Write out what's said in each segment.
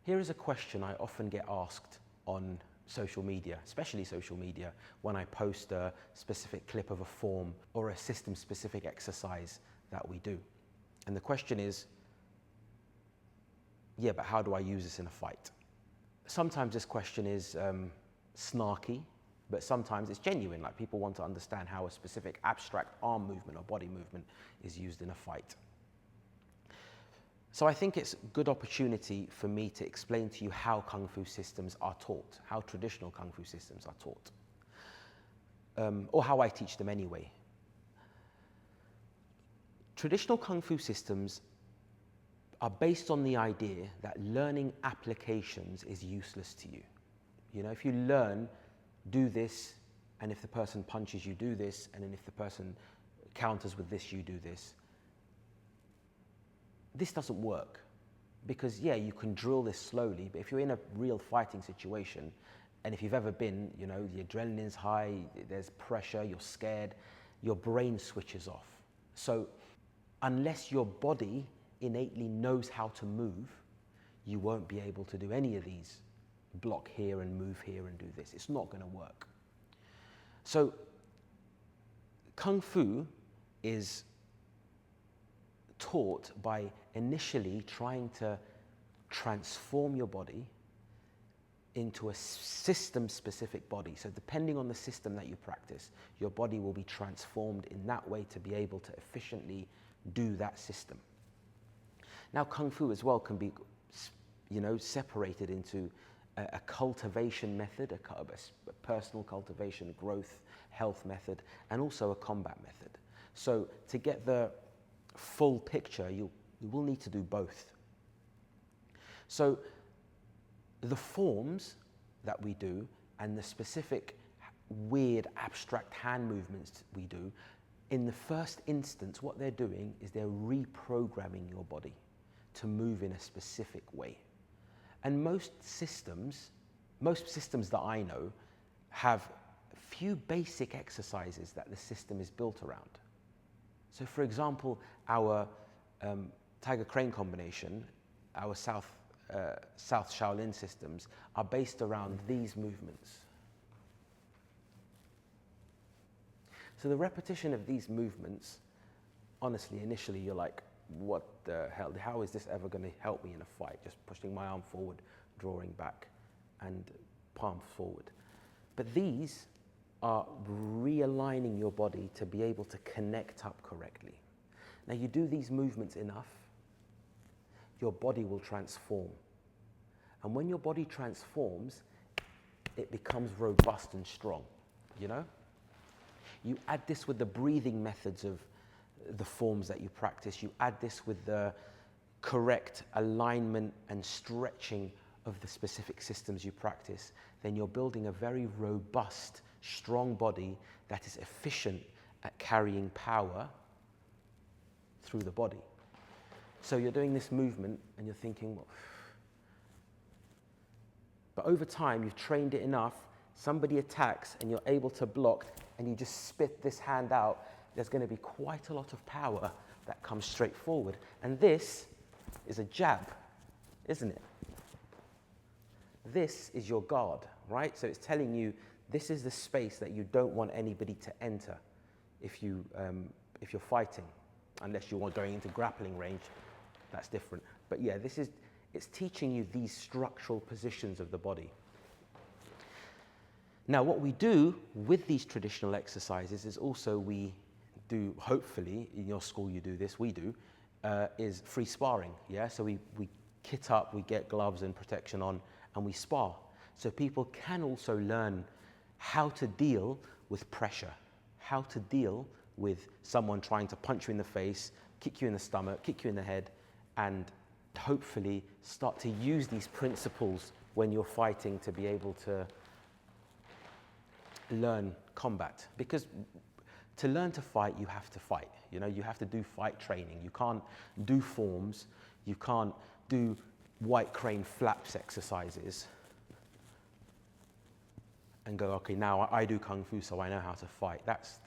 Here is a question I often get asked on social media, especially social media, when I post a specific clip of a form or a system-specific exercise that we do. And the question is, yeah, but how do I use this in a fight? Sometimes this question is snarky, but sometimes it's genuine, like people want to understand how a specific abstract arm movement or body movement is used in a fight. So I think it's a good opportunity for me to explain to you how Kung Fu systems are taught, how traditional Kung Fu systems are taught, or how I teach them anyway. Traditional Kung Fu systems are based on the idea that learning applications is useless to you. You know, if you learn, do this, and if the person punches you, do this, and then if the person counters with this, you do this. This doesn't work because, yeah, you can drill this slowly, but if you're in a real fighting situation, and if you've ever been, you know, the adrenaline's high, there's pressure, you're scared, your brain switches off. So unless your body innately knows how to move, you won't be able to do any of these. Block here and move here and do this. It's not going to work. So Kung Fu is taught by initially trying to transform your body into a system-specific body. So depending on the system that you practice, your body will be transformed in that way to be able to efficiently do that system. Now, Kung Fu as well can be, you know, separated into a cultivation method, a personal cultivation, growth, health method, and also a combat method. So to get the full picture, you will need to do both. So the forms that we do and the specific weird abstract hand movements we do, in the first instance, what they're doing is they're reprogramming your body to move in a specific way. And most systems that I know have a few basic exercises that the system is built around. So for example, our Tiger Crane combination, our South Shaolin systems are based around these movements. So the repetition of these movements, honestly, initially you're like, what the hell, how is this ever going to help me in a fight? Just pushing my arm forward, drawing back, and palm forward. But these are realigning your body to be able to connect up correctly. Now you do these movements enough, your body will transform. And when your body transforms, it becomes robust and strong, you know? You add this with the breathing methods of the forms that you practice. You add this with the correct alignment and stretching of the specific systems you practice, then you're building a very robust, strong body that is efficient at carrying power through the body. So you're doing this movement and you're thinking, well, but over time you've trained it enough, somebody attacks and you're able to block and you just spit this hand out, there's going to be quite a lot of power that comes straight forward. And this is a jab, isn't it? This is your guard, right? So it's telling you this is the space that you don't want anybody to enter if you're fighting, unless you are going into grappling range, that's different. But yeah, it's teaching you these structural positions of the body. Now, what we do with these traditional exercises is also we do, hopefully, in your school you do this, we do, is free sparring, yeah? So we kit up, we get gloves and protection on, and we spar. So people can also learn how to deal with pressure, how to deal with someone trying to punch you in the face, kick you in the stomach, kick you in the head, and hopefully start to use these principles when you're fighting to be able to learn combat. Because to learn to fight, you have to fight. You know, you have to do fight training. You can't do forms. You can't do white crane flaps exercises and go, okay, now I do Kung Fu, so I know how to fight. That's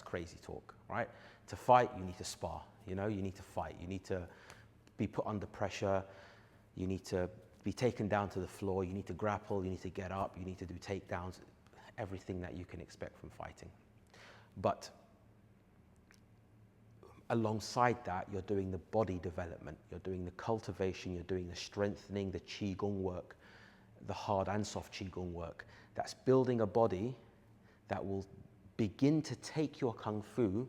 crazy talk, right? To fight, you need to spar. You know, you need to fight. You need to be put under pressure. You need to be taken down to the floor, you need to grapple, you need to get up, you need to do takedowns, everything that you can expect from fighting. But alongside that, you're doing the body development, you're doing the cultivation, you're doing the strengthening, the qigong work, the hard and soft qigong work. That's building a body that will begin to take your kung fu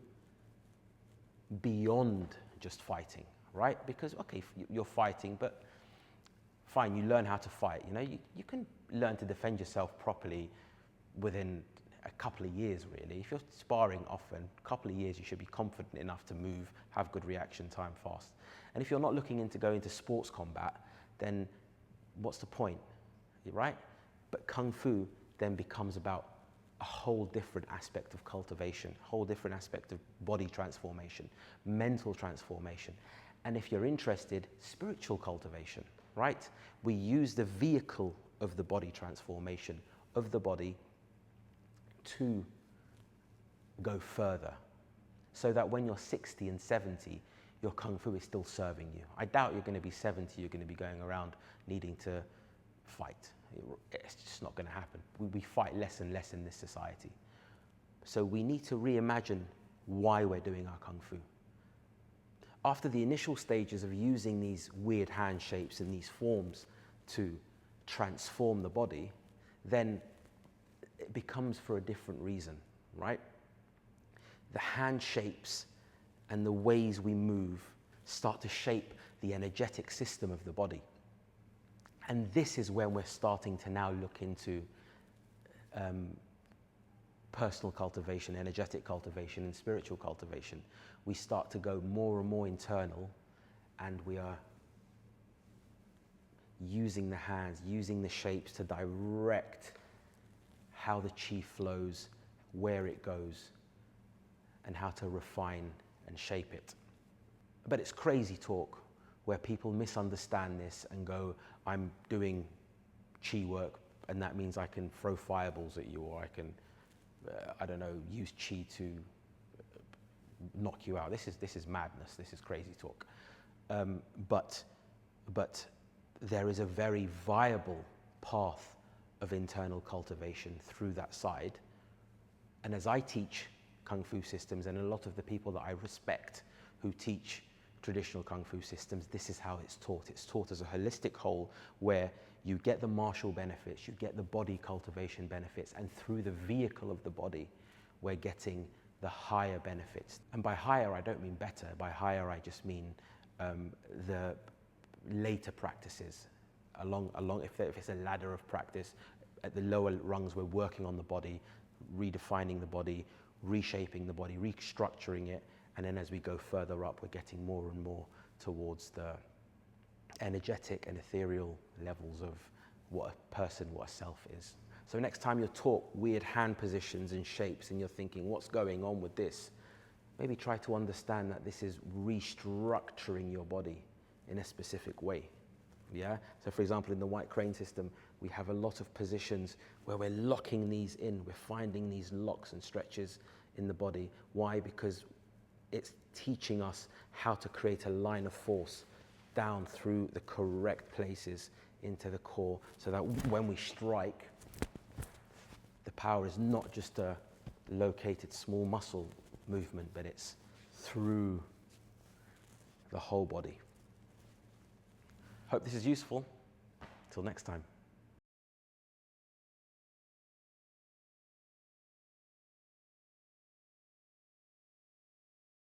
beyond just fighting, right? Because, okay, you're fighting, but fine, you learn how to fight. You know, you can learn to defend yourself properly within a couple of years, really. If you're sparring often, a couple of years, you should be confident enough to move, have good reaction time fast. And if you're not looking into going into sports combat, then what's the point, right? But kung fu then becomes about a whole different aspect of cultivation, a whole different aspect of body transformation, mental transformation. And if you're interested, spiritual cultivation, right? We use the vehicle of the body transformation of the body to go further, so that when you're 60 and 70, your kung fu is still serving you. I doubt you're going to be 70, you're going to be going around needing to fight. It's just not going to happen. We fight less and less in this society. So we need to reimagine why we're doing our kung fu. After the initial stages of using these weird hand shapes and these forms to transform the body, then it becomes for a different reason, right? The hand shapes and the ways we move start to shape the energetic system of the body. And this is when we're starting to now look into personal cultivation, energetic cultivation, and spiritual cultivation. We start to go more and more internal, and we are using the hands, using the shapes to direct how the chi flows, where it goes, and how to refine and shape it. But it's crazy talk where people misunderstand this and go, I'm doing chi work and that means I can throw fireballs at you, or I can, I don't know, use chi to knock you out. This is madness, this is crazy talk. But there is a very viable path of internal cultivation through that side. And as I teach Kung Fu systems, and a lot of the people that I respect who teach traditional Kung Fu systems, this is how it's taught. It's taught as a holistic whole where you get the martial benefits, you get the body cultivation benefits, and through the vehicle of the body, we're getting the higher benefits. And by higher, I don't mean better. By higher, I just mean the later practices. If it's a ladder of practice, at the lower rungs, we're working on the body, redefining the body, reshaping the body, restructuring it, and then as we go further up, we're getting more and more towards the energetic and ethereal levels of what a person, what a self is. So next time you're taught weird hand positions and shapes and you're thinking, what's going on with this? Maybe try to understand that this is restructuring your body in a specific way. Yeah? So for example, in the white crane system, we have a lot of positions where we're locking these in. We're finding these locks and stretches in the body. Why? Because it's teaching us how to create a line of force down through the correct places into the core, so that when we strike, the power is not just a located small muscle movement, but it's through the whole body. Hope this is useful. Till next time.